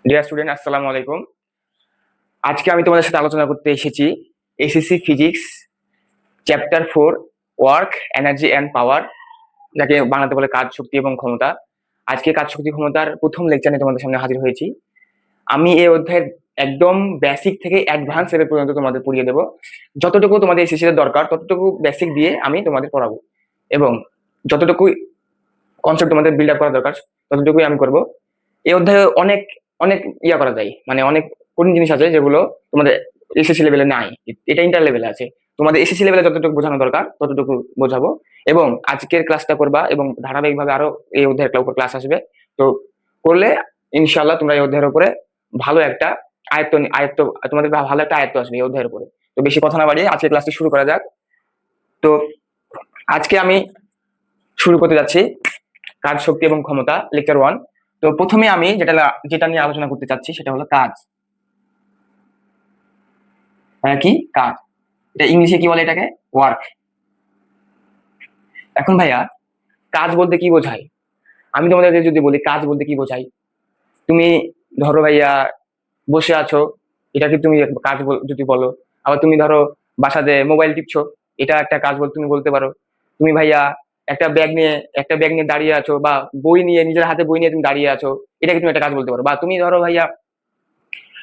Dear student, আসসালামু আলাইকুম। আজকে আমি তোমাদের সাথে আলোচনা করতে এসেছি SSC physics chapter 4 work, energy and power, যাকে বাংলাতে বলে কাজ, শক্তি এবং ক্ষমতা। আজকে কাজ, শক্তি, ক্ষমতার প্রথম লেকচার নিয়ে তোমাদের সামনে হাজির হয়েছি। আমি এই অধ্যায়ের একদম বেসিক থেকে অ্যাডভান্স লেভেল পর্যন্ত তোমাদের পড়িয়ে দেবো। যতটুকু তোমাদের এসএসসি তে দরকার ততটুকু বেসিক দিয়ে আমি তোমাদের পড়াবো, এবং যতটুকু কনসেপ্ট তোমাদের বিল্ড আপ করা দরকার ততটুকুই আমি করব। এই অধ্যায়ে অনেক অনেক করা যায়, মানে অনেক কঠিন জিনিস আছে যেগুলো তোমাদের এসএসসি লেভেলে নাই, এটা ইন্টার লেভেলে আছে। তোমাদের এসএসসি লেভেলে যতটুকু বোঝানো দরকার ততটুকু বোঝাবো, এবং আজকের ক্লাসটা করবা এবং ধারাবাহিকভাবে আরো এই অধ্যায়ের উপর ক্লাস আসবে। তো করলে ইনশাআল্লাহ তোমরা এই অধ্যায়ের উপরে ভালো একটা আয়ত্ত তোমাদের ভালো একটা আয়ত্ত আসবে এই অধ্যায়ের উপরে। তো বেশি কথা না বাড়িয়ে আজকে ক্লাসটি শুরু করা যাক। তো আজকে আমি শুরু করতে যাচ্ছি কাজ, শক্তি এবং ক্ষমতা, লেকচার 1। তো প্রথমে আমি যেটা যেটা নিয়ে আলোচনা করতে চাচ্ছি সেটা হলো কাজ। কি কাজ? এটা ইংলিশে কি বলে? এটাকে ওয়ার্ক। এখন ভাইয়া, কাজ বলতে কি বোঝায়? আমি তোমাদের যদি বলি কাজ বলতে কি বোঝায়, তুমি ধরো ভাইয়া বসে আছো, এটা কি তুমি কাজ যদি বলো। আবার তুমি ধরো বাসাতে মোবাইল টিপছো, এটা একটা কাজ বল তুমি বলতে পারো। তুমি ভাইয়া একটা ব্যাগ নিয়ে দাঁড়িয়ে আছো, বা বই নিয়ে, নিজের হাতে বই নিয়ে তুমি দাঁড়িয়ে আছো, এটাকে তুমি একটা কাজ বলতে পারো। বা তুমি ধরো ভাইয়া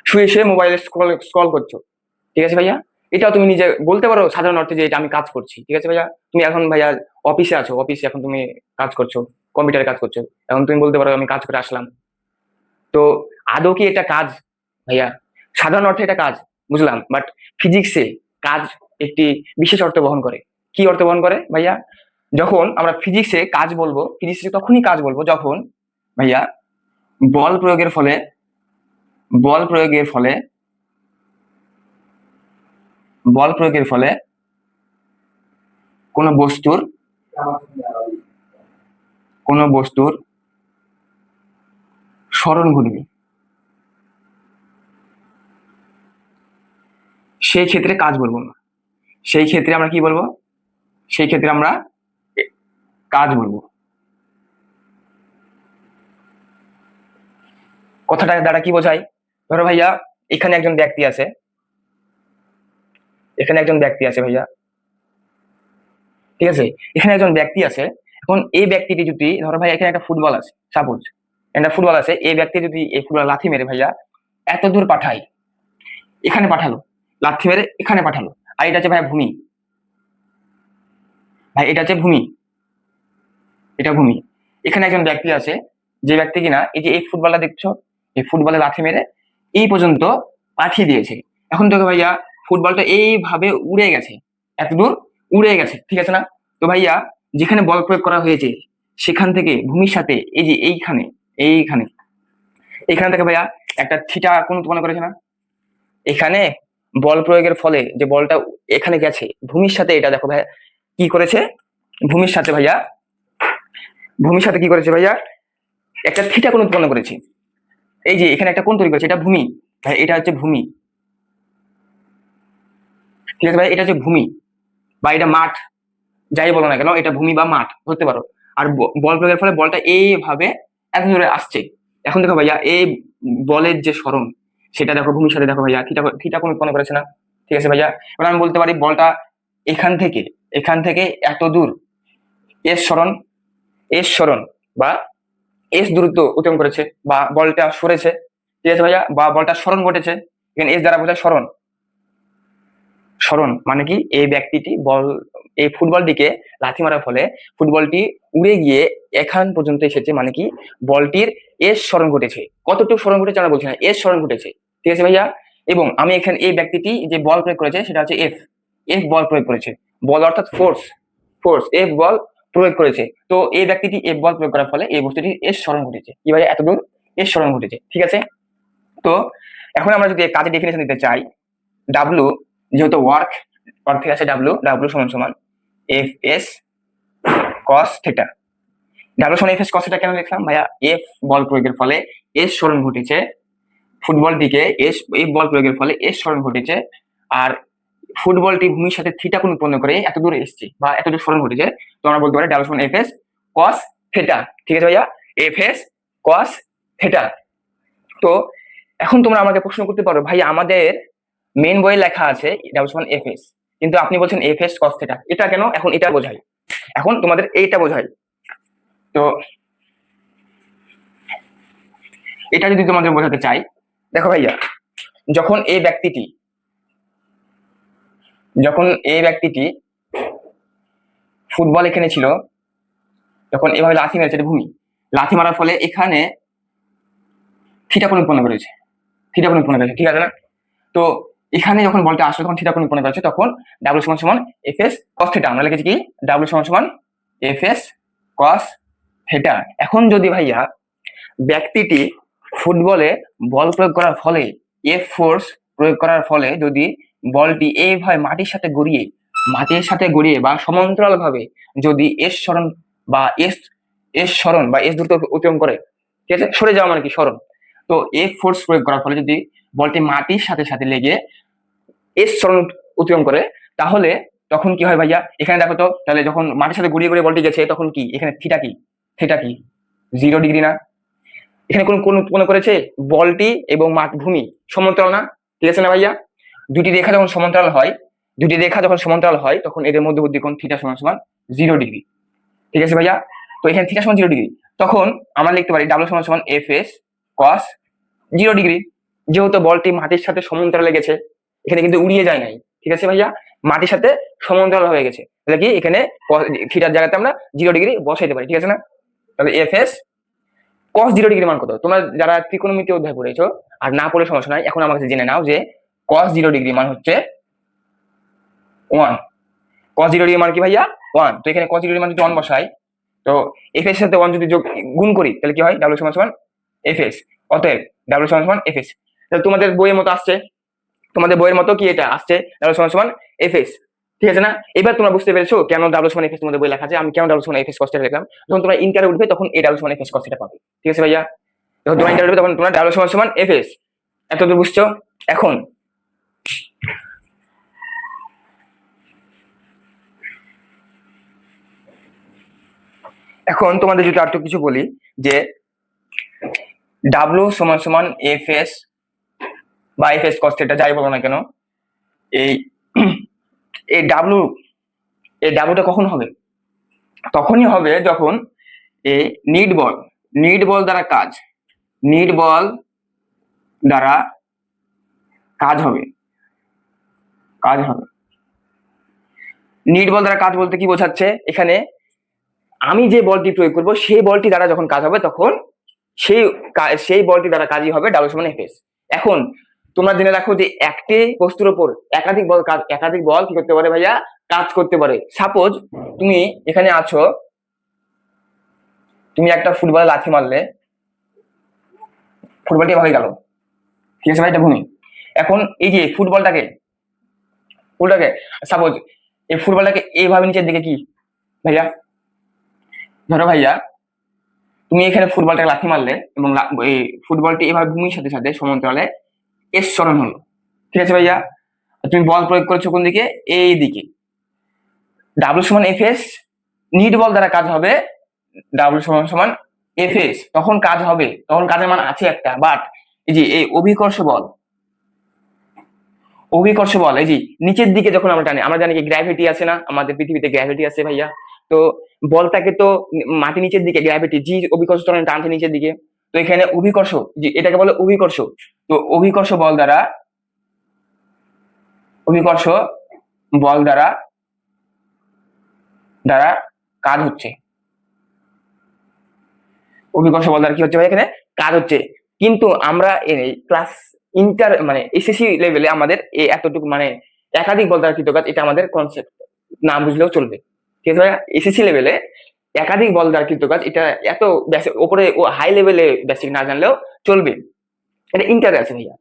শুয়ে শুয়ে মোবাইলে স্ক্রল স্ক্রল করছো, ঠিক আছে ভাইয়া, এটাও তুমি নিজে বলতে পারো সাধারণ অর্থে যে এটা আমি কাজ করছি, ঠিক আছে ভাইয়া। তুমি এখন ভাইয়া অফিসে আছো, অফিসে এখন তুমি কাজ করছো, কম্পিউটারে কাজ করছো, এখন তুমি বলতে পারো আমি কাজ করে আসলাম। তো আদৌ কি এটা কাজ ভাইয়া? সাধারণ অর্থে এটা কাজ, বুঝলাম, বাট ফিজিক্সে কাজ একটি বিশেষ অর্থ বহন করে। কি অর্থ বহন করে ভাইয়া? যখন আমরা ফিজিক্সে কাজ বলবো, ফিজিক্সে তখনই কাজ বলবো যখন ভাইয়া বল প্রয়োগের ফলে বল প্রয়োগের ফলে বল প্রয়োগের ফলে কোনো বস্তুর কোনো বস্তুর স্মরণ ঘটবে, সেই ক্ষেত্রে কাজ বলবো না। সেই ক্ষেত্রে আমরা কি বলবো? সেই ক্ষেত্রে আমরা কাজ বলবো। কথাটা দ্বারা কি বোঝায়? ধরো ভাইয়া এখানে একজন ব্যক্তি আছে, এখানে একজন ব্যক্তি আছে ভাইয়া, ঠিক আছে, এখানে একজন ব্যক্তি আছে। এখন এই ব্যক্তিটি যদি ধরো ভাই এখানে একটা ফুটবল আছে, সাপোজ একটা ফুটবল আছে, এই ব্যক্তি যদি এই ফুটবল লাথি মেরে ভাইয়া এত দূর পাঠায়, এখানে পাঠালো, লাথি মেরে এখানে পাঠালো, আর এটা হচ্ছে ভাই ভূমি, ভাই এটা হচ্ছে ভূমি, এটা ভূমি। এখানে একজন ব্যক্তি আছে, যে ব্যক্তি কিনা এই যে এই ফুটবলটা দেখছো, এই ফুটবলে লাথি মেরে এই পর্যন্ত পাঠিয়ে দিয়েছে। এখন দেখো ভাইয়া ফুটবলটা এইভাবে উড়ে গেছে, এত দূর উড়ে গেছে, ঠিক আছে না? তো ভাইয়া যেখানে বল প্রয়োগ করা হয়েছে সেখান থেকে ভূমির সাথে এই যে এইখানে এইখান থেকে ভাইয়া একটা থিটা কোণ উৎপন্ন করেছে না? এখানে বল প্রয়োগের ফলে যে বলটা এখানে গেছে ভূমির সাথে, এটা দেখো ভাইয়া কি করেছে, ভূমির সাথে ভাইয়া ভূমির সাথে কি করেছে ভাইয়া, একটা থিটা কোণ উৎপন্ন করেছে। এই যে এখানে একটা কোণ তৈরি করেছে, এটা ভূমি ভাই, এটা হচ্ছে ভূমি, ঠিক আছে ভাই, এটা হচ্ছে ভূমি বা এটা মাঠ, যাই বলো না কেন এটা ভূমি বা মাঠ ধরতে পারো। আর বল প্রয়োগের ফলে বলটা এইভাবে এত দূরে আসছে। এখন দেখো ভাইয়া এই বলের যে সরণ, সেটা দেখো ভূমির সাথে দেখো ভাইয়া থিটা থিটা কোণ উৎপন্ন করেছে না? ঠিক আছে ভাইয়া, এবার আমি বলতে পারি বলটা এখান থেকে এত দূর এস সরণ বা এস দূরত্ব অতিক্রম করেছে, বা বলটা সরেছে, ঠিক আছে ভাইয়া, বা বলটা সরণ ঘটেছে। এখানে এস দ্বারা বোঝায় সরণ। সরণ মানে কি, এই ব্যক্তিটি এই ফুটবলটিকে লাথি মারার ফলে ফুটবলটি উড়ে গিয়ে এখান পর্যন্ত এসেছে, মানে কি বলটির এস সরণ ঘটেছে। কতটুকু সরণ ঘটেছে আমরা বলছি না, এস সরণ ঘটেছে, ঠিক আছে ভাইয়া। এবং আমি এখানে এই ব্যক্তিটি যে বল প্রয়োগ করেছে সেটা হচ্ছে এফ, এফ বল প্রয়োগ করেছে, বল অর্থাৎ ফোর্স, এফ বল প্রয়োগ করেছে। তো এই ব্যক্তিটি এফ বল প্রয়োগ করার ফলে এই বস্তুটি এস সরণ ঘটেছে, কি ভাইয়া এতদূর এস সরণ ঘটেছে, ঠিক আছে। তো এখন আমরা যদি কাজের ডেফিনেশন দিতে চাই, ডাব্লু যেহেতু ওয়ার্ক, অর্থে আছে ডাব্লু, ডাব্লু সমান সমান F S cos theta. W সমান এফ এস কস থিটা কেন লিখলাম ভাইয়া? এফ বল প্রয়োগের ফলে এস সরণ ঘটেছে, ফুটবলটিকে এফ বল প্রয়োগের ফলে এস সরণ ঘটেছে, আর ফুটবলটি ভূমির সাথে থিটা কোণ উৎপন্ন করে এত দূরে এসছে বা এত দূর সরণ ঘটেছে। তো আমরা বলতে পারি ডাব্লু সমান এফ এস কস থিটা, ঠিক আছে ভাইয়া, এফ এস কস থিটা। তো এখন তোমরা আমাকে প্রশ্ন করতে পারো, ভাই আমাদের মেন বইয়ে লেখা আছে ডাবল সমান এফ এস, কিন্তু আপনি বলছেন এফ এস কস থিটা, এটা কেন? এখন এটা বোঝাই, এখন তোমাদের এইটা বোঝাই। তো এটা যদি তোমাদের বোঝাতে চাই, দেখো ভাইয়া, যখন এই ব্যক্তিটি ফুটবল এখানে ছিল, যখন এভাবে লাথি মেরেছে, এটা ভূমি, লাথি মারার ফলে এখানে থিটা কোণ উৎপন্ন করেছে, ঠিক আছে না? তো এখানে যখন বলটা আসলো তখন থিটা কোণ উৎপন্ন করেছে, তখন ডাব্লিউ সমান সমান এফ এস কস থিটা, আমরা লিখেছি কি ডাব্লিউ সমান সমান এফ এস কস থিটা। এখন যদি ভাইয়া ব্যক্তিটি ফুটবলে বল প্রয়োগ করার ফলে, এফ ফোর্স প্রয়োগ করার ফলে যদি বলটি এইভাবে মাটির সাথে গড়িয়ে বা সমান্তরাল ভাবে যদি এস সরণ বা এস দ্রুত অতিক্রম করে, ঠিক আছে, সরে যাওয়া মানে কি সরণ, তো এফ ফোর্স প্রয়োগ করার ফলে যদি বলটি মাটির সাথে লেগে এস সরণ অতিক্রম করে, তাহলে তখন কি হয় ভাইয়া? এখানে দেখো তো, তাহলে যখন মাটির সাথে গড়িয়ে বলটি গেছে, তখন কি এখানে থিটা কি 0 ডিগ্রি না? এখানে কোন কোন উৎপন্ন করেছে? বলটি এবং ভূমি সমান্তরাল না, ঠিক আছে না ভাইয়া? দুটি রেখা যখন সমান্তরাল হয় তখন এদের মধ্যবর্তী কোণ থিটা সমান সমান 0 ডিগ্রি, ঠিক আছে ভাইয়া? তো এখানে থিটা সমান 0 ডিগ্রি, তখন আমরা লিখতে পারি ডাব্লিউ সমান সমান এফ এস কস 0 ডিগ্রি। যেহেতু বলটি মাটির সাথে সমান্তরালে গেছে, এখানে কিন্তু উড়িয়ে যায় নাই, ঠিক আছে ভাইয়া, মাটির সাথে সমান্তরাল হয়ে গেছে, তাহলে কি এখানে থিটার জায়গাতে আমরা 0 ডিগ্রি বসাইতে পারি, ঠিক আছে না? তাহলে এফ এস কস 0 ডিগ্রি মান কত? তোমরা যারা ত্রিকোণমিতি অধ্যায় পড়েছো আর না পড়ে সমস্যা নাই, এখন আমার কাছে জেনে নাও যে কস 0 ডিগ্রি মান হচ্ছে 1। কস 0 ডিগ্রি মান কি ভাইয়া? 1। তো এখানে কস 0 ডিগ্রি মান যদি 1 বসাই, তো এফ এর সাথে 1 যদি গুণ করি, তাহলে কি হয়? ডাব্লিউ সমান সমান এফ এস। অতএব ডাব্লিউ সমান সমান এফ এস। তাহলে তোমাদের বইয়ের মতো কি এটা আসছে ডাব্লিউ সমান সমান এফ এস, ঠিক আছে না? এবার তোমরা বুঝতে পেরেছো কেন ডাব্লিউ সমান এফ এস তোমাদের বই লেখা আছে, আমি কেন ডাব্লিউ সমান এফ এস কস থিটা লিখলাম। যখন তোমরা ইন্টারে উঠবে তখন এই ডাব্লিউ সমান এফ এস কস থিটা পাবে, ঠিক আছে ভাইয়া? যখন তোমরা ইন্টারে উঠবে তখন তোমরা ডাব্লিউ সমান সমান এফ এস, এতদূর বুঝছো? এখন তোমাদের যদি আর কিছু বলি যে ডাব্লিউ সমান সমান এফ এস বা এফ এস কস থিটা যাই বলো না কেন, এই এই ডাব্লিউটা কখন হবে? তখনই হবে যখন এই নিট বল দ্বারা কাজ হবে। নিট বল দ্বারা কাজ বলতে কি বোঝাচ্ছে? এখানে আমি যে বলটি প্রয়োগ করব সেই বলটি দ্বারা যখন কাজ হবে, তখন সেই বলটি দ্বারা কাজই হবে ডাব্লিউ সমান এফ এস। এখন তোমরা জেনে রাখো যে একটি বস্তুর উপর একাধিক বল কি করতে পারে ভাইয়া? কাজ করতে পারে। সাপোজ তুমি এখানে আছো, তুমি একটা ফুটবলে লাথি মারলে, ফুটবলটি এভাবে গেল, ঠিক আছে ভাই, এটা ভূমি। এখন এই যে ফুটবলটাকে সাপোজ এই ফুটবলটাকে এইভাবে নিচের দিকে কি ভাইয়া, ধরো ভাইয়া তুমি এখানে ফুটবলটাকে লাথি মারলে এবং এই ফুটবলটি এভাবে ভূমির সাথে সমান্তরালে এস সরণ হলো, ঠিক আছে ভাইয়া? তুমি বল প্রয়োগ করেছো কোন দিকে? এই দিকে। ডাব্লিউ সমান এফ এস, নিট বল দ্বারা কাজ হবে ডাব্লিউ সমান সমান এফ এস। তখন কাজ হবে, তখন কাজের মান আছে একটা, বাট এই যে এই অভিকর্ষ বল এই যে নিচের দিকে যখন আমরা টানি, আমরা জানি কি গ্র্যাভিটি আছে না, আমাদের পৃথিবীতে গ্র্যাভিটি আছে ভাইয়া। তো বলটাকে তো মাটি নিচের দিকে গ্র্যাভিটি জি অভিকর্ষ ত্বরণে টানছে নিচের দিকে, তো এখানে অভিকর্ষ, এটাকে বলে অভিকর্ষ। তো অভিকর্ষ বল দ্বারা কাজ হচ্ছে, অভিকর্ষ বল দ্বারা কি হচ্ছে ভাই? এখানে কাজ হচ্ছে। কিন্তু আমরা এই ক্লাস মানে এসএসসি লেভেলে আমাদের এই এতটুকু মানে একাধিক বল দ্বারা কৃত কাজ, এটা আমাদের কনসেপ্ট না বুঝলেও চলবে, ঠিক আছে ভাই? এসএসসি লেভেলে একাধিক বল দ্বারা কৃত কাজ, এটা এত উপরে ও হাই লেভেলে বেসিক না জানলেও চলবে, এটা ইন্টারে আছে ভাইয়া।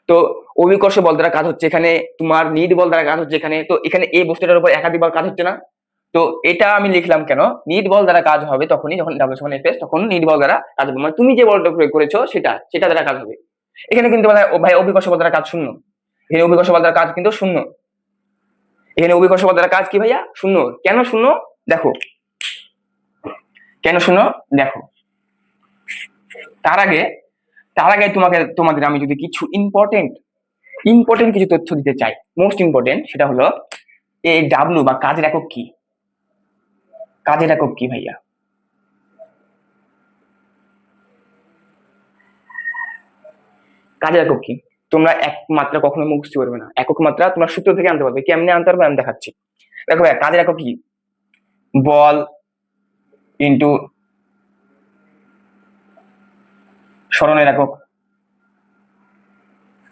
তো অভিকর্ষ বল দ্বারা কাজ হচ্ছে এখানে, তোমার নিট বল দ্বারা কাজ হচ্ছে এখানে। তো এখানে এই বস্তুটার উপর একাধিক বল কাজ হচ্ছে না, তো এটা আমি লিখলাম কেন? নিট বল দ্বারা কাজ হবে তখনই যখন ডাব্লিউ সমান এফ এস, তখন নিট বল দ্বারা কাজ হবে, মানে তুমি যে বলটা প্রয়োগ করেছো সেটা দ্বারা কাজ হবে। এখানে কিন্তু ভাই অভিকর্ষ বল দ্বারা কাজ শূন্য, এখানে অভিকর্ষ বল দ্বারা কাজ কিন্তু শূন্য, এখানে অভিকর্ষ বল দ্বারা কাজ কি ভাইয়া? শূন্য। কেন শূন্য? দেখো কেন শূন্য, দেখো। তার আগে তোমাদের আমি যদি কিছু ইম্পর্টেন্ট কিছু তথ্য দিতে চাই, মোস্ট ইম্পর্টেন্ট, সেটা হলো এই ডাব্লু বা কাজের একক কি? কাজের একক কি ভাইয়া? কাজের একক কি? তোমরা এক মাত্রা কখনো মুখস্থ করবে না, একক মাত্রা তোমরা সূত্র থেকে আনতে পারবে। কেমনে আনতে পারবে আমি দেখাচ্ছি। দেখো ভাইয়া, কাজের একক কি? বল ইন্টু সরণের একক।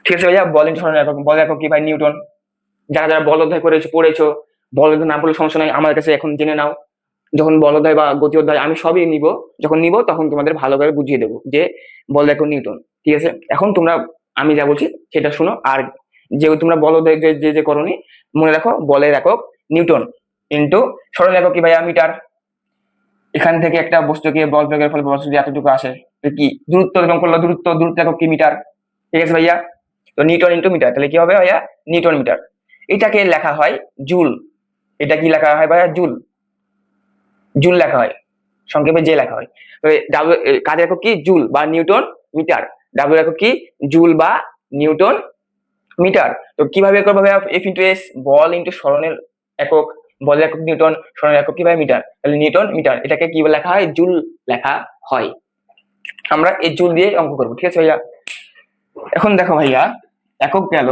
ঠিক আছে ভাইয়া, বল ইন্টু সরণের একক। বলের একক কি ভাই? নিউটন। যারা যারা বল অধ্যায় পড়েছো, বল অধ্যায় না পড়লে সমস্যা নাই, আমার কাছে এখন জেনে নাও। যখন বল অধ্যায় বা গতি অধ্যায় আমি সবই নিব, যখন নিব তখন তোমাদের ভালো করে বুঝিয়ে দেবো যে বল একক নিউটন। ঠিক আছে, এখন তোমরা আমি যা বলছি সেটা শোনো। আর যে তোমরা বল অধ্যায় যে যে করনি, মনে রাখো বলের একক নিউটন ইন্টু সরণের একক কি ভাইয়া? মিটার। এখান থেকে একটা বস্তুকে বল প্রয়োগের ফলে বস্তু যদি এতটুকু আসে, তো কি দূরত্ব এবং করলো দূরত্ব একক কি? মিটার। ঠিক আছে ভাইয়া, তো নিউটন ইন্টু মিটার, তাহলে কি হবে ভাইয়া? Newton metre. এটাকে লেখা হয় জুল। এটা কি লেখা হয় ভাইয়া? জুল। জুল লেখা হয়, সংক্ষেপে যে লেখা হয়। তো ডাব্লিউ কাজের একক কি? জুল বা নিউটন মিটার। ডাব্লিউ একক কি? জুল বা নিউটন মিটার। তো কিভাবে করবো ভাইয়া? এফ ইন্টু এস, বল ইন্টু সরণের একক, বলের একক নিউটন, সরণের একক কি ভাই? মিটার। তাহলে নিউটন মিটার, এটাকে কি লেখা হয়? জুল লেখা হয়। আমরা এই জুল দিয়ে অঙ্ক করবো। ঠিক আছে ভাইয়া, এখন দেখো ভাইয়া, একক গেল।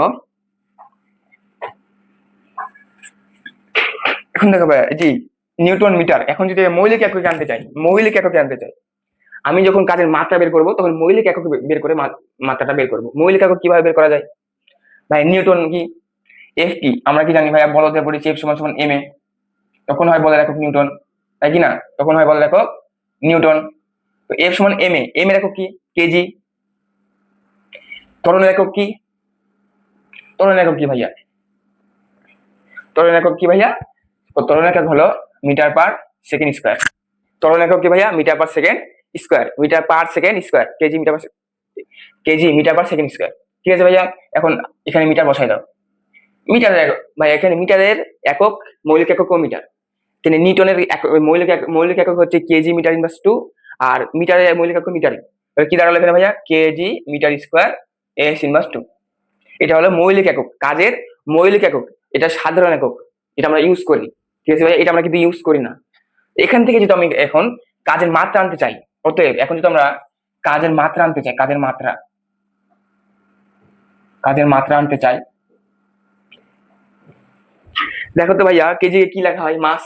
এখন দেখো ভাইয়া, জি নিউটন মিটার। এখন যদি মৌলিক একক জানতে চাই, আমি যখন কাজের মাত্রা বের করবো তখন মৌলিক একক বের করে মাত্রাটা বের করবো। মৌলিক একক কিভাবে বের করা যায় ভাই? নিউটন কি, এফ কি আমরা কি জানি ভাইয়া? বলতে পড়েছি এফ সমান সমান এম এ, তখন হয় বলের একক নিউটন, তাই কি না? তখন হয় বলের একক নিউটন। তো এফ সমান এম এ, এম এর একক কি? কেজি। ত্বরণের একক কি? ত্বরণের একক কি ভাইয়া? ত্বরণের একক কি ভাইয়া? ত্বরণের একক হলো মিটার পার সেকেন্ড স্কোয়ার। ত্বরণের একক কি ভাইয়া? Metre per second square. Metre per second square, KG metre per second square. ঠিক আছে ভাইয়া, এখন এখানে মিটার বসাই দাও। মিটারের একক ভাই, এখানে মিটারের একক মৌলিক একক ও মিটার। এখানে নিউটনের মৌলিক একক হচ্ছে কেজি মিটার ইনভার্স 2, আর মিটারের মৌলিক একক মিটার। কি দাঁড়ালো এখানে ভাইয়া? KG metre square S inverse 2। এটা হলো মৌলিক একক, কাজের মৌলিক একক। এটা সাধারণ একক, এটা আমরা ইউজ করি। ঠিক আছে ভাই, এটা আমরা কিন্তু ইউজ করি না। এখান থেকে যদি আমি এখন কাজের মাত্রা আনতে চাই, অতএব এখন যদি আমরা কাজের মাত্রা আনতে চাই, কাজের মাত্রা আনতে চাই, দেখো তো ভাইয়া, কেজি কি লেখা হয়? মাস।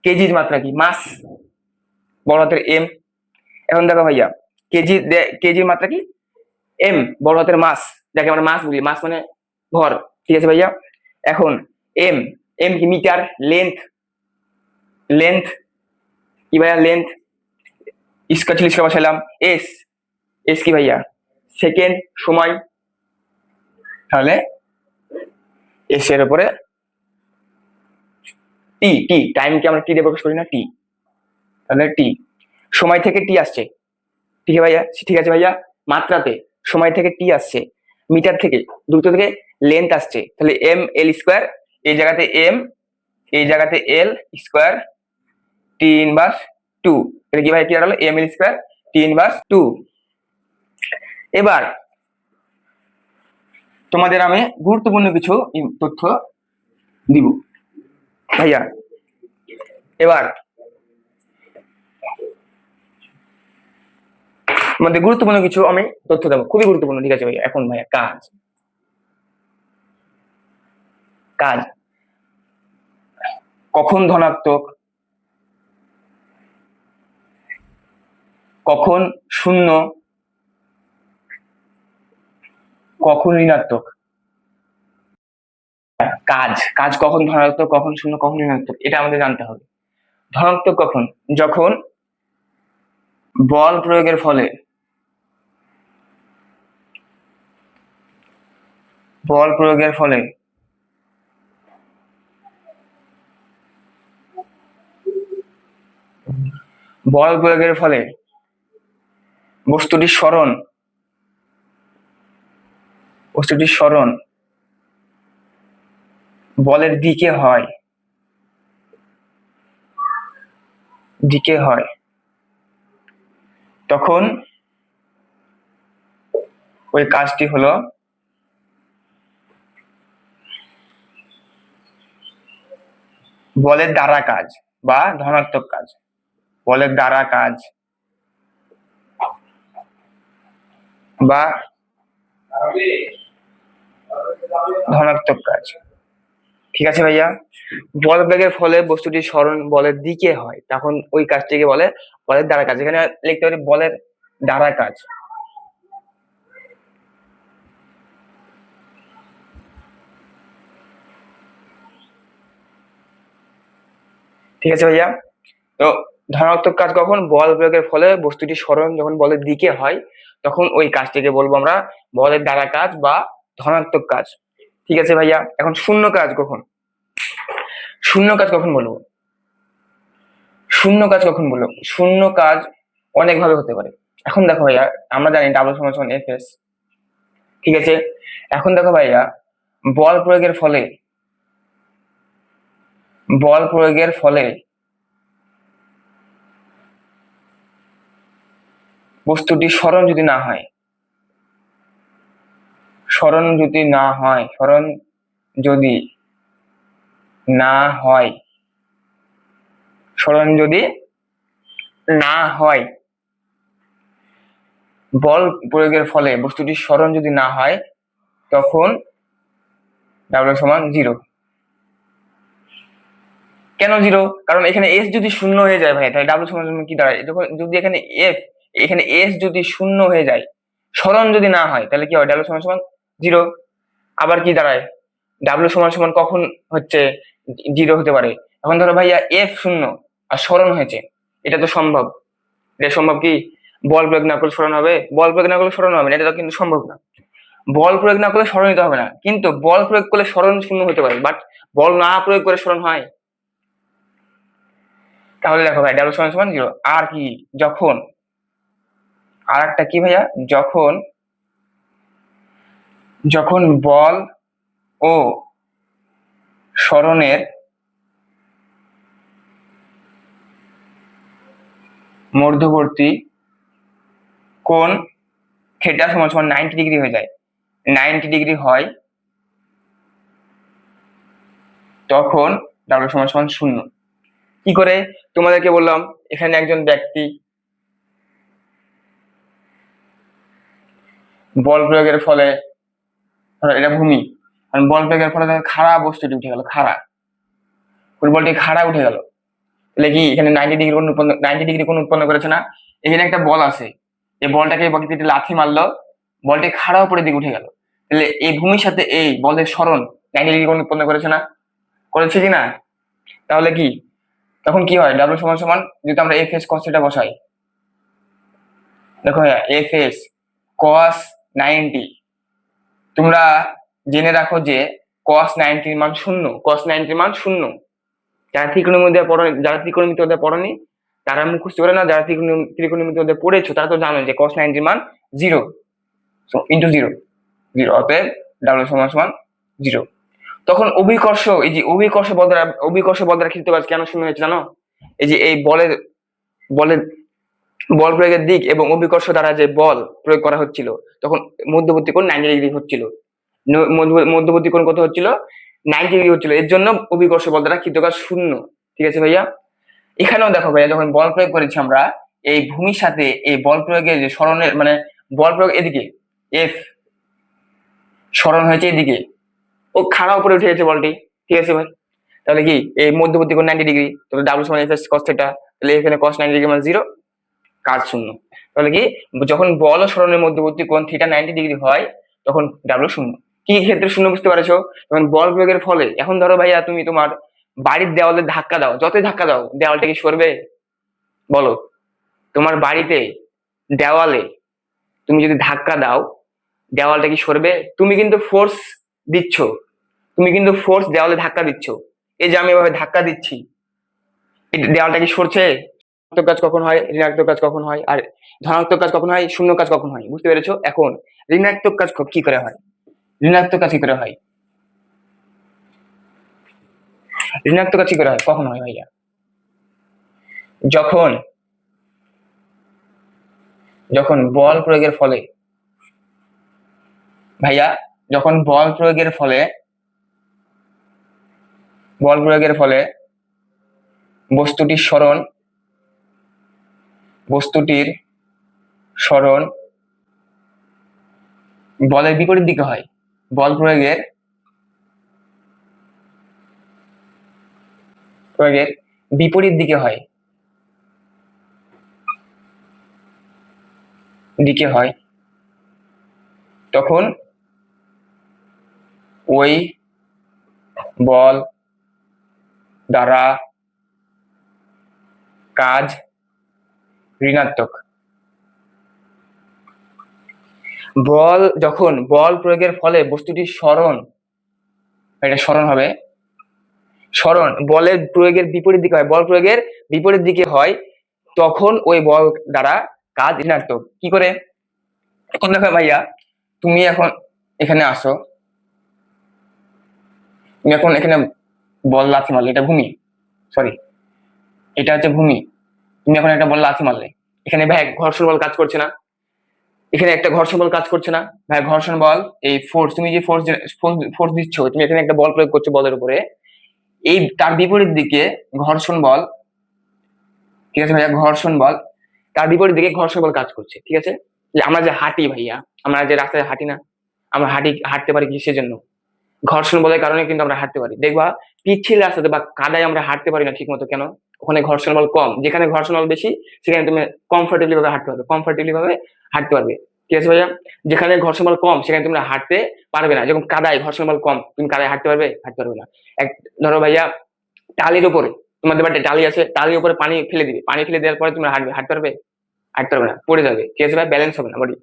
কেজির মাত্রা কি? মাস, বড় হাতের এম। এখন দেখো ভাইয়া, কেজির মাত্রা কি? এম, বড় হাতের মাস, যাকে আমরা মাস বলি। মাস মানে ভর। ঠিক আছে ভাইয়া, এখন এম, এম কি? মিটার। লেন্থ কি ভাইয়া? লেন্থ। স্কোয়ার ছিল, স্কোয়ার বসাইলাম। এস, এস কি ভাইয়া? সেকেন্ড, সময়। তাহলে এস এর উপরে টি, টাইমকে আমরা টি দিয়ে প্রকাশ করি না? টি, তাহলে টি। সময় থেকে টি আসছে। ঠিক আছে ভাইয়া, ঠিক আছে ভাইয়া, মাত্রাতে সময় থেকে টি আসছে, মিটার থেকে দ্রুত থেকে লেন্থ আসছে। তাহলে এম এল স্কোয়ার, এই জায়গাতে এম, এই জায়গাতে এল স্কোয়ার, টি ইনভার্স 2। তাহলে কি ভাই? কি দাঁড়ালো? M L square T inverse 2। এবার তোমাদের আমি গুরুত্বপূর্ণ কিছু তথ্য দিব ভাইয়া। এবার তোমাদের গুরুত্বপূর্ণ কিছু আমি তথ্য দেবো, খুবই গুরুত্বপূর্ণ। ঠিক আছে ভাইয়া, এখন ভাইয়া কাজ কখন ধনাত্মক, কখন শূন্য, কখন ঋণাত্মক। কাজ কখন ধনাত্মক, কখন শূন্য, কখন ঋণাত্মক, এটা আমাদের জানতে হবে। ধনাত্মক কখন? যখন বল প্রয়োগের ফলে বল প্রয়োগের ফলে বল প্রয়োগের ফলে বস্তুটির সরণ বলের দিকে হয়, তখন ওই কাজটি হলো বলের দ্বারা কাজ বা ধনাত্মক কাজ। বলের দ্বারা কাজ বা ধনাত্মক কাজ। ঠিক আছে ভাইয়া? বল প্রয়োগের ফলে বস্তুটির সরণ বলের দিকে হয়, তখন ওই কাজটিকে বলে বলের দ্বারা কাজ। এখানে লিখতে পারি বলের দ্বারা কাজ। ঠিক আছে ভাইয়া? তো ধনাত্মক কাজ কখন? বল প্রয়োগের ফলে বস্তুটির সরণ যখন বলের দিকে হয়, তখন ওই কাজটিকে বলবো আমরা বলের দ্বারা কাজ বা ধনাত্মক কাজ। ঠিক আছে ভাইয়া? এখন শূন্য কাজ কখন? শূন্য কাজ কখন বলবো? শূন্য কাজ কখন বলবো? শূন্য কাজ অনেক ভাবে হতে পারে। এখন দেখো ভাইয়া, আমরা জানি ডাব্লু সমান সমান এফ এস। ঠিক আছে? এখন দেখো ভাইয়া, বল প্রয়োগের ফলে বল প্রয়োগের ফলে বস্তুটি সরণ যদি না হয়, সরণ যদি না হয়, সরণ যদি না হয়, সরণ যদি না হয়, বল প্রয়োগের ফলে বস্তুটির সরণ যদি না হয়, তখন ডাব্লিউ সমান 0। কেন 0? কারণ এখানে এস যদি শূন্য হয়ে যায় ভাই, তাহলে ডাব্লিউ সমান কি দাঁড়ায়? যখন যদি এখানে এখানে এস যদি শূন্য হয়ে যায়, সরণ যদি না হয়, তাহলে কি হয়? ডাব্লিউ সমান সমান 0। আবার কি দাঁড়ায়? ডাব্লিউ সমান সমান কখন হচ্ছে 0 হতে পারে? এখন ধরো ভাইয়া এফ শূন্য আর সরণ হয়েছে, এটা তো সম্ভব। এটা সম্ভব কি? বল প্রয়োগ না করলে সরণ হবে? বল প্রয়োগ না করলে সরণ হবে না, এটা তো কিন্তু সম্ভব না। বল প্রয়োগ না করলে সরণ হতে হবে না, কিন্তু বল প্রয়োগ করলে সরণ শূন্য হতে পারে, বাট বল না প্রয়োগ করে সরণ হয়? তাহলে দেখো ভাই, ডাব্লিউ সমান সমান 0। আর কি? যখন, আর একটা কি ভাইয়া, যখন যখন বল ও সরণের মধ্যবর্তী কোণ থিটা সমান সমান 90 ডিগ্রি হয়ে যায়, 90 ডিগ্রি হয়, তখন ডাব্লিউ সমান সমান 0। কি করে? তোমাদেরকে বললাম, এখানে একজন ব্যক্তি বল প্রয়োগের ফলে, এটা ভূমি, বল প্রয়োগের ফলে খাড়া বস্তুটি উঠে গেল, খাড়া ফুটবলটি খাড়া উঠে গেল, তাহলে কি এখানে 90 ডিগ্রি কোণ উৎপন্ন করেছে না? এখানে একটা বল আছে, এই বলটাকে বলটি লাথি মারলো, বলটি খাড়া উপরের দিকে উঠে গেল, তাহলে এই ভূমির সাথে এই বলের সরণ 90 ডিগ্রি কোণ উৎপন্ন করেছে না? করেছে কি না? তাহলে কি তখন কি হয়? ডাব্লিউ সমান সমান, যদি আমরা এফ এস কস থিটা বসাই, দেখো এফ এস কস 90, তোমরা জেনে রাখো যে কস 90 মান 0, কস 90 মান 0। যারা ত্রিকোণমিতিতে পড়নি, যারা ত্রিকোণমিতিতে পড়নি তারা মুখস্থ করে না, যারা ত্রিকোণমিতিতে পড়েছো তারা তো জানো যে cos 90 মান 0, সো ইনটু 0, 0, অতএব ডাব্লিউ সমান সমান 0। তখন অভিকর্ষ, এই যে অভিকর্ষ বল দ্বারা কৃত কাজ কেন শূন্য হয়েছে জানো? এই যে এই বলের বলের বল প্রয়োগের দিক এবং অভিকর্ষ দ্বারা যে বল প্রয়োগ করা হচ্ছিল, তখন মধ্যবর্তী কোণ 90 ডিগ্রি হচ্ছিল, মধ্যবর্তী কোণ কত হচ্ছিল? 90 ডিগ্রি হচ্ছিল, এর জন্য অভিকর্ষ বল দ্বারা কৃত কাজ 0। ঠিক আছে ভাইয়া? এখানেও দেখো ভাইয়া, যখন বল প্রয়োগ করেছি আমরা এই ভূমির সাথে, এই বল প্রয়োগের যে সরণের মানে বল প্রয়োগ এদিকে এফ, সরণ হয়েছে এদিকে, ও খাড়া উপরে উঠে গেছে বলটি। ঠিক আছে ভাই? তাহলে কি এই মধ্যবর্তী কোণ 90 ডিগ্রি, তাহলে ডাব্লিউ সমান এফ এস কস থিটা, তাহলে এখানে cos 90 ডিগ্রি মানে 0, কাজ 0। তাহলে কি যখন বল ও সরণের মধ্যবর্তী কোণ থিটা 90 ডিগ্রি হয়, তখন ডাব্লিউ 0। কি ক্ষেত্রে 0 বুঝতে পারছো? যখন বল প্রয়োগের ফলে, এখন ধরো ভাইয়া তুমি তোমার বাড়ির দেওয়ালে ধাক্কা দাও, যতই ধাক্কা দাও দেওয়ালটা কি সরবে? বলো, তোমার বাড়িতে দেওয়ালে তুমি যদি ধাক্কা দাও, দেওয়ালটা কি সরবে? তুমি কিন্তু ফোর্স দিচ্ছ, তুমি কিন্তু ফোর্স দেওয়ালে ধাক্কা দিচ্ছ। এই যে আমি এভাবে ধাক্কা দিচ্ছি, এই দেওয়ালটা কি সরছে? ঋণাত্মক কাজ কখন হয়, ঋণাত্মক কাজ কখন হয়, আর ধনাত্মক কাজ কখন হয়, শূন্য কাজ কখন হয়, বুঝতে পেরেছো? এখন ঋণাত্মক কাজ কি করে হয়? ঋণাত্মক কাজ কি করে হয়? ঋণাত্মক কাজ কি করে হয়, কখন হয় ভাইয়া? যখন যখন বল প্রয়োগের ফলে ভাইয়া যখন বল প্রয়োগের ফলে বস্তুটির সরণ বলের বিপরীত দিকে হয়, বল প্রয়োগের বিপরীত দিকে হয় তখন ওই বল দ্বারা কাজ ঋণাত্মক। যখন বল প্রয়োগের ফলে বস্তুটির সরণ, এটা সরণ হবে, সরণ বলের প্রয়োগের বিপরীত দিকে হয়, বল প্রয়োগের বিপরীত দিকে হয় তখন ওই বল দ্বারা কাজ ঋণাত্মক। কি করে? এখন দেখো ভাইয়া, তুমি এখন এখানে আসো, তুমি এখন এখানে বল লাথি মারলে, এটা ভূমি, সরি এটা হচ্ছে ভূমি, তুমি এখন একটা বল লাথি মারলে, এখানে ভাই ঘর্ষণ বল কাজ করছে না, এখানে একটা ঘর্ষণ বল কাজ করছে না ভাই, ঘর্ষণ বল এই ফোর্স, তুমি যে ফোর্স দিচ্ছ, তুমি এখানে একটা বল প্রয়োগ করছো বলের উপরে, এই তার বিপরীত দিকে ঘর্ষণ বল, ঠিক আছে ভাইয়া, ঘর্ষণ বল তার বিপরীত দিকে ঘর্ষণ বল কাজ করছে। ঠিক আছে, যে আমরা যে হাঁটি ভাইয়া, আমরা যে রাস্তায় হাঁটি না, আমরা হাঁটতে পারি কিসের জন্য? ঘর্ষণ বলের কারণে কিন্তু আমরা হাঁটতে পারি। দেখবা পিচ্ছিল রাস্তাতে বা কাদায় আমরা হাঁটতে পারি না ঠিক মতো, কেন? ওখানে ঘর্ষণ বল কম, যেখানে ঘর্ষণ বল বেশি সেখানে তুমি কমফোর্টেবলি ভাবে হাঁটতে পারবে। ঠিক আছে ভাইয়া, যেখানে ঘর্ষণ বল কম সেখানে তুমি হাঁটতে পারবে না। যেমন কাদায় ঘর্ষণ বল কম, তুমি কাদায় হাঁটতে পারবে না। ধরো ভাইয়া, টালির উপরে, তোমাদের বাড়িতে টালি আছে, টালির উপরে পানি ফেলে দিবে, পানি ফেলে দেওয়ার পরে তুমি হাঁটতে পারবে না, পড়ে যাবে। ঠিক আছে ভাই, ব্যালেন্স হবে না বডি।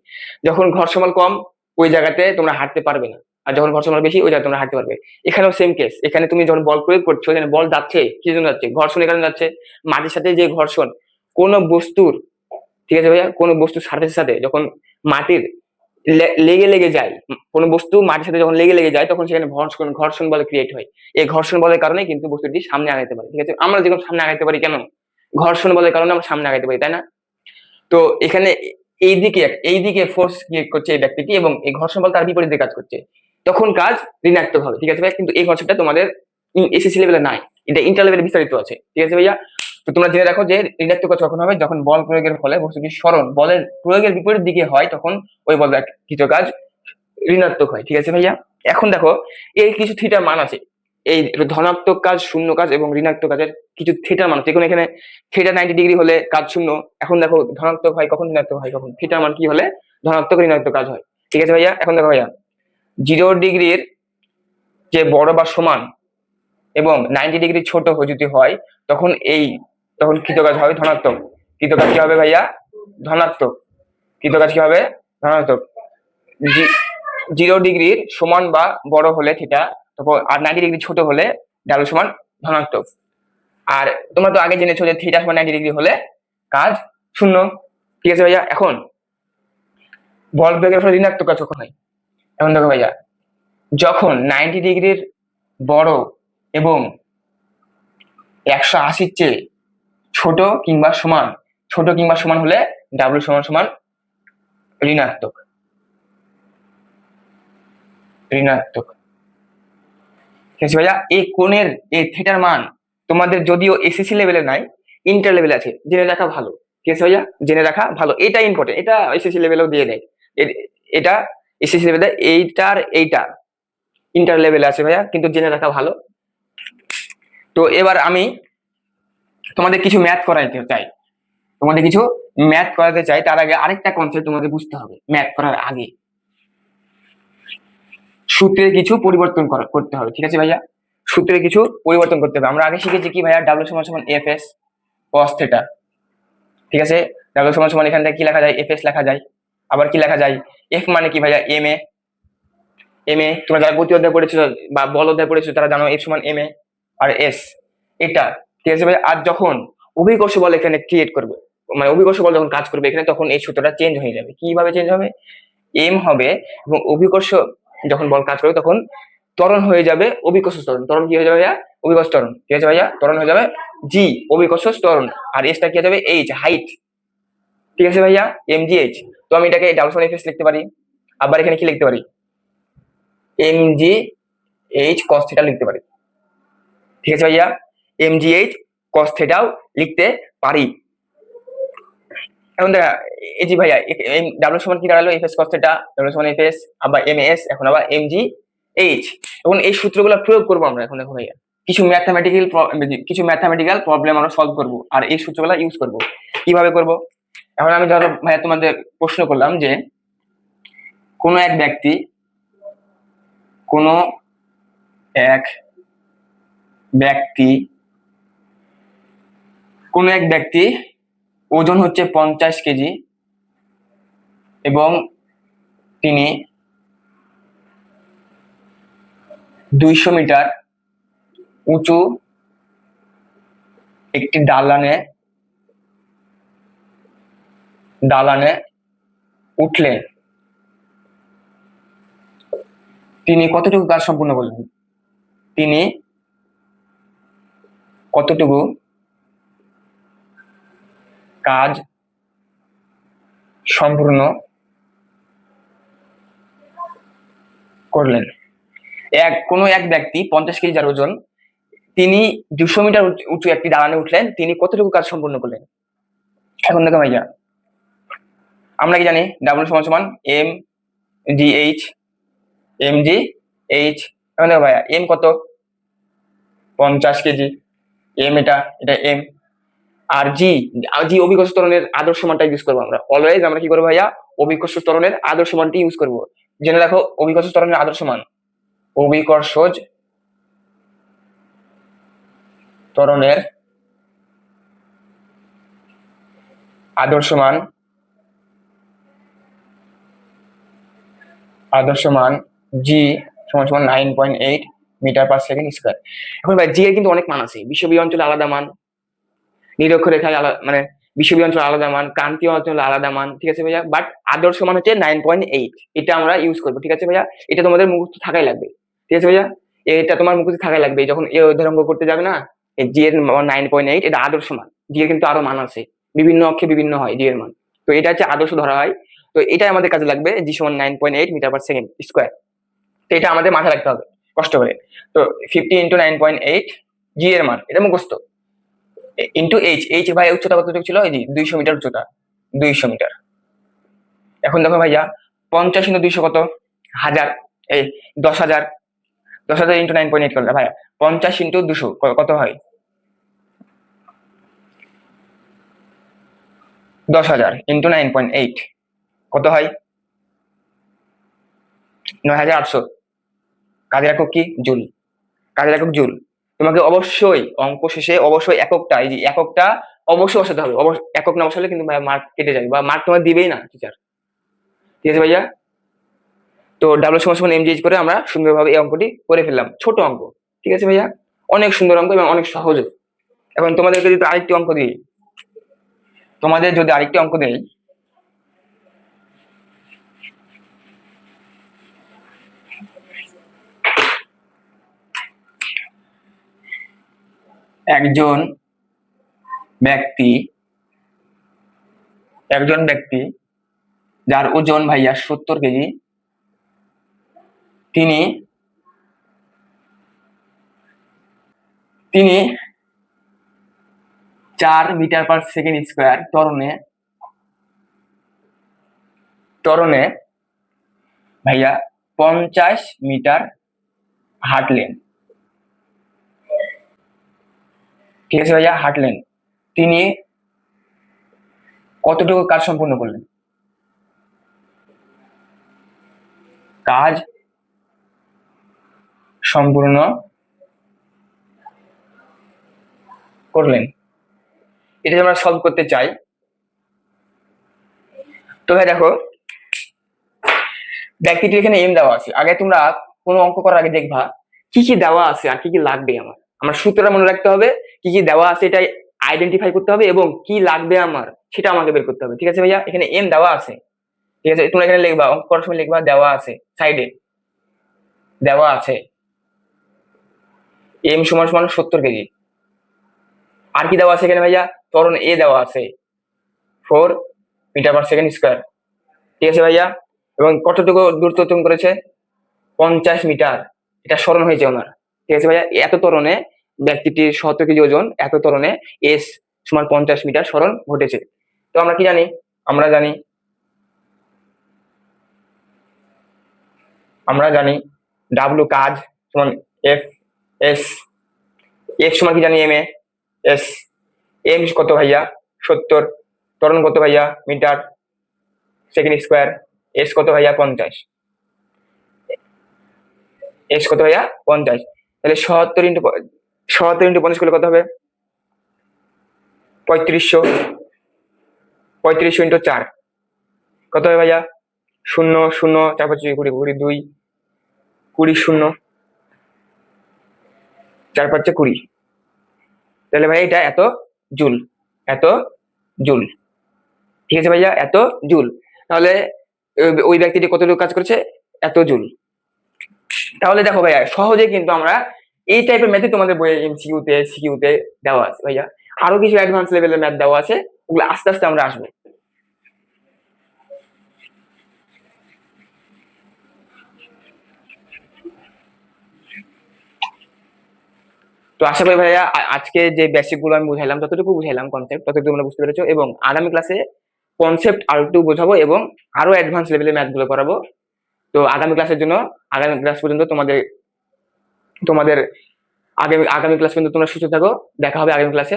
যখন ঘর্ষণ বল কম ওই জায়গাতে তোমরা হাঁটতে পারবে না, আর যখন ঘর্ষণ বল বেশি ওই জায়গায় তোমরা হাঁটতে পারবে। এখানেও সেম কেস, এখানে তুমি যখন বল প্রয়োগ করছো, এখানে বল যাচ্ছে, কি জন্য যাচ্ছে? ঘর্ষণের কারণে যাচ্ছে। মাটির সাথে যে ঘর্ষণ কোন বস্তুর, ঠিক আছে ভাইয়া, কোন বস্তুর সাথে সাথে যখন মাটির লেগে যায়, কোন বস্তু মাটির সাথে যখন লেগে যায় তখন সেখানে ঘর্ষণ বল ক্রিয়েট হয়। এই ঘর্ষণ বলের কারণে কিন্তু বস্তুটি সামনে আগাইতে পারে। ঠিক আছে, আমরা যেরকম সামনে আগাইতে পারি কেন? ঘর্ষণ বলের কারণে আমরা সামনে আগাইতে পারি, তাই না? তো এখানে এইদিকে ফোর্স ক্রিয়েট করছে এই ব্যক্তিটি, এবং এই ঘর্ষণ বল তার বিপরীতে কাজ করছে, তখন কাজ ঋণাত্মক হবে। ঠিক আছে ভাই, কিন্তু এই কনসেপ্টটা তোমাদের এসএসসি লেভেলে নাই, এটা ইন্টার লেভেলে বিস্তারিত আছে। ঠিক আছে ভাইয়া, তো তোমরা জেনে রাখো যে ঋণাত্মক কাজ কখন হবে? যখন বল প্রয়োগের ফলে বস্তুটির সরণ বলের প্রয়োগের বিপরীত দিকে হয়, তখন ওই বল কিছু কাজ ঋণাত্মক হয়। ঠিক আছে ভাইয়া, এখন দেখো এর কিছু থিটার মান আছে, এই ধনাত্মক কাজ, শূন্য কাজ এবং ঋণাত্মক কাজের কিছু থিটার মান আছে। এখানে থিটা 90 ডিগ্রি হলে কাজ শূন্য। এখন দেখো ধনাত্মক হয় কখন, ঋণাত্মক হয় কখন, থিটার মান কি হলে ধনাত্মক ঋণাত্মক কাজ হয়। ঠিক আছে ভাইয়া, এখন দেখো ভাইয়া, 0 ডিগ্রির যে বড় বা সমান এবং 90 ডিগ্রি ছোট যদি হয়, তখন কৃতকাজ হবে ধনাত্মক। কৃতকাজ কি হবে ভাইয়া? ধনাত্মক। কৃতকাজ কি হবে? ধনাত্মক। 0 ডিগ্রির সমান বা বড় হলে থিটা, তখন আর 90 ডিগ্রি ছোট হলে ডাবল সমান ধনাত্মক। আর তোমরা তো আগে জেনেছো যে থিটা সমান 90 ডিগ্রি হলে কাজ শূন্য। ঠিক আছে ভাইয়া, এখন বল প্রয়োগের ফলে ঋণাত্মক কাজ কখন হয়? এখন দেখো ভাইয়া, যখন 90 ডিগ্রির বড় এবং 180-র চেয়ে ছোট কিংবা সমান হলে ডাব্লিউ সমান সমান ঋণাত্মক। ঠিক আছে ভাইয়া, এই কোণের এই থিটার মান তোমাদের যদিও এসএসসি লেভেলে নাই, ইন্টার লেভেলে আছে, জেনে রাখা ভালো। ঠিক আছে ভাইয়া, জেনে রাখা ভালো, এটা ইম্পর্টেন্ট, এটা এসএসসি লেভেলেও দিয়ে দেয়, এটা এসএসসি লেভেলে, এইটা ইন্টার লেভেলে আছে ভাইয়া, কিন্তু জেনে রাখা ভালো। তো এবার আমি তোমাদের কিছু ম্যাথ করাতে চাই, তার আগে আরেকটা কনসেপ্ট তোমাদের বুঝতে হবে। ম্যাথ করার আগে সূত্রে কিছু পরিবর্তন করতে হবে। ঠিক আছে ভাইয়া, সূত্রে কিছু পরিবর্তন করতে হবে। আমরা আগে শিখেছি কি ভাইয়া? ডাব্লিউ সমান সমান এফ এস কস থিটা। ঠিক আছে, ডাব্লিউ সমান সমান এখান থেকে কি লেখা যায়? এফ এস লেখা যায়। আবার কি লেখা যায়? এফ মানে কি ভাইয়া? M A. তোমরা যারা গতি অধ্যায় পড়েছো বা বল অধ্যায় পড়েছো তারা জানো এফ সমান এম এ, আর এস এটা। ঠিক আছে ভাইয়া, আর যখন অভিকর্ষ বল এখানে ক্রিয়েট করবে, মানে অভিকর্ষ বল যখন কাজ করবে এখানে, তখন এই সূত্রটা চেঞ্জ হয়ে যাবে। কিভাবে চেঞ্জ হবে? এম হবে, এবং অভিকর্ষ যখন বল কাজ করবে তখন ত্বরণ হয়ে যাবে অভিকর্ষ ত্বরণ। ত্বরণ কি হয়ে যাবে ভাইয়া? অভিকর্ষ ত্বরণ। ঠিক আছে ভাইয়া, ত্বরণ হয়ে যাবে জি অভিকর্ষ ত্বরণ, আর এসটা কি হয়ে যাবে? H, height. ঠিক আছে ভাইয়া, এম জি এইচ। তো আমি এটাকে ডাবল সমান এফ এস লিখতে পারি, আবার এখানে কি লিখতে পারি? mgh cos থিটা লিখতে পারি। ঠিক আছে ভাইয়া, mgh cos থিটাও লিখতে পারি। এখন দেখা এই যে ভাইয়া ডাব্লিউ সমান কি দাঁড়ালো, F S cos theta, W সমান এফ এস, আবার এম এস, এখন আবার mgh। এখন এই সূত্রগুলো প্রয়োগ করবো আমরা এখন। দেখো ভাইয়া কিছু ম্যাথামেটিক্যাল প্রবলেম আমরা সলভ করব, আর এই সূত্রগুলো ইউজ করব। কিভাবে করব? এখন আমি ধরো ভাইয়া তোমাদের প্রশ্ন করলাম যে কোনো এক ব্যক্তি ওজন হচ্ছে 50 কেজি এবং তিনি 200 মিটার উঁচু একটি দালানে উঠলেন। তিনি কতটুকু কাজ সম্পূর্ণ করলেন? তিনি কতটুকু কাজ সম্পূর্ণ করলেন? কোনো এক ব্যক্তি 50 কেজি যার ওজন, তিনি 200 মিটার উঁচু একটি দালানে উঠলেন, তিনি কতটুকু কাজ সম্পূর্ণ করলেন? এখন দেখো ভাইয়া আমরা কি জানি ডাব্লিউ সমান সমান mgh। এখন দেখো ভাইয়া এম কত? 50 কেজি, এম এটা এম। আর জি অভিকর্ষ ত্বরণের আদর্শ মানটা ইউজ করবো আমরা অলওয়েজ। আমরা কি করবো ভাইয়া, অভিকর্ষ ত্বরণের আদর্শ মানটি ইউজ করবো। জেনে রাখো অভিকর্ষ ত্বরণের আদর্শ মান, অভিকর্ষজ ত্বরণের আদর্শ মান জি সমান সমান 9.8 মিটার পার সেকেন্ড স্কয়ার। এখন ভাই জি এর কিন্তু অনেক মান আছে, বিষুবীয় অঞ্চলে আলাদা মান, নিরক্ষরেখায় আলাদা মানে বিষুবীয় অঞ্চলে আলাদা মান, ক্রান্তীয় অঞ্চলে আলাদা মান। ঠিক আছে ভাইয়া, বাট আদর্শ মান হচ্ছে 9.8। এটা আমরা ইউজ করবো। ঠিক আছে ভাইয়া, এটা তোমাদের মুখস্থ থাকাই লাগবে। ঠিক আছে ভাইয়া, এটা তোমার মুখস্থ থাকাই লাগবে। যখন এই অধ্যায় অঙ্ক করতে যাবে না, জি এর 9.8 এটা আদর্শ মান। জি এর কিন্তু আরো মান আছে, বিভিন্ন অক্ষে বিভিন্ন হয় জি এর মান, তো এটা হচ্ছে আদর্শ ধরা হয়। তো এটাই আমাদের কাজে লাগবে, জি সমান 9.8 মিটার পার সেকেন্ড স্কয়ার। তো এটা আমাদের মাথায় রাখতে হবে কষ্ট করে। তো 50 ইন্টু 9.8 জি এর মান, এটা মুখস্থ, ইন্টু এইচ ভাই উচ্চতা কতটুকু ছিল? এই যে 200 মিটার উচ্চতা, 200 মিটার। এখন দেখো ভাইয়া 50 ইন্টু 200 কত? 1000, এই 10,000। 10,000 ইন্টু 9.8 করলে ভাইয়া 50 ইন্টু 200 কত হয়? 10,000 ইন্টু 9.8 কত হয়? 9,800। কাজের একক কি? জুল। কাজের একক জুল। তোমাকে অবশ্যই অঙ্ক শেষে অবশ্যই এককটা, এই যে এককটা অবশ্যই বসাতে হবে। একক না বসালে কিন্তু ভাইয়া মার্ক কেটে যাবে, বা মার্ক তোমার দিবেই না টিচার। ঠিক আছে ভাইয়া, তো ডাব্লিউ সমান সমান mgh করে আমরা সুন্দরভাবে এই অঙ্কটি করে ফেললাম। ছোট অঙ্ক, ঠিক আছে ভাইয়া, অনেক সুন্দর অঙ্ক এবং অনেক সহজ। এখন তোমাদেরকে যদি আরেকটি অঙ্ক দিই, একজন ব্যক্তি যার ওজন ভাইয়া 70 কেজি, তিনি 4 মিটার পার সেকেন্ড স্কয়ার ত্বরণে ভাইয়া 50 মিটার হাঁটলেন। ঠিক আছে ভাইয়া, হাঁটলেন। তিনি কতটুকু কাজ সম্পূর্ণ করলেন? কাজ সম্পূর্ণ করলেন, এটা যদি আমরা সলভ করতে চাই, তো ভাই দেখো ব্যক্তিটির এখানে এম দেওয়া আছে। আগে তোমরা কোনো অঙ্ক করার আগে দেখবা কি কি দেওয়া আছে আর কি কি লাগবে। আমার সূত্রটা মনে রাখতে হবে, কি কি দেওয়া আছে এটা আইডেন্টিফাই করতে হবে, এবং কি লাগবে আমার সেটা আমাকে বের করতে হবে। ঠিক আছে ভাইয়া, এখানে এম দেওয়া আছে। ঠিক আছে, তোমরা এখানে লিখবা, অঙ্ক করার সময় লিখবা দেওয়া আছে, সাইডে দেওয়া আছে এম সমান সমান 70 কেজি। আর কি দেওয়া আছে এখানে ভাইয়া? ত্বরণ এ দেওয়া আছে 4 মিটার পার সেকেন্ড স্কয়ার। ঠিক আছে ভাইয়া, এবং কতটুকু দূরত্ব অতিক্রম করেছে? 50 মিটার, এটা স্মরণ হয়েছে ওনার। ঠিক আছে ভাইয়া, এত ত্বরণে ব্যক্তিটির 70 কেজি ওজন, এত ত্বরণে এস সমান 50 মিটার স্মরণ ঘটেছে। তো আমরা কি জানি, আমরা জানি ডাব্লু কাজ সমান এফ এস, এফ সমান কি জানি এম এ এস, এম কত ভাইয়া 70, ত্বরণ কত ভাইয়া মিটার সেকেন্ড স্কোয়ার, এস কত ভাইয়া 50, এস কত ভাইয়া 50। তাহলে 77 ইন্টু 50 করলে কত হবে 3500, 3500 ইন্টু 4 কত হবে ভাইয়া 0 0 4 5 20 20 2 20 0 4 5 20। তাহলে ভাই এটা এত জুল, এত জুল। ঠিক আছে ভাইয়া, এত জুল। তাহলে ওই ব্যক্তিটি কতটুকু কাজ করেছে, এত জুল। তাহলে দেখো ভাইয়া, সহজে কিন্তু আমরা এই টাইপের ম্যাথই তোমাদের বইয়ে এমসিকিউতে সিকিউতে দেওয়া আছে ভাইয়া। আরো কিছু অ্যাডভান্স লেভেলের ম্যাথ দেওয়া আছে, ওগুলো আস্তে আস্তে আমরা আসবো। তো আশা করি ভাইয়া আজকে যে বেসিক গুলো আমি বুঝাইলাম, যতটুকু বুঝাইলাম কনসেপ্ট, ততটুকু তোমরা বুঝতে পেরেছো। এবং আগামী ক্লাসে কনসেপ্ট আরো একটু বোঝাবো এবং আরো অ্যাডভান্স লেভেলের ম্যাথ গুলো করাবো। তো আগামী ক্লাসের জন্য, আগামী ক্লাস পর্যন্ত তোমাদের তোমাদের আগামী ক্লাস পর্যন্ত তোমরা সুস্থ থাকো। দেখা হবে আগামী ক্লাসে।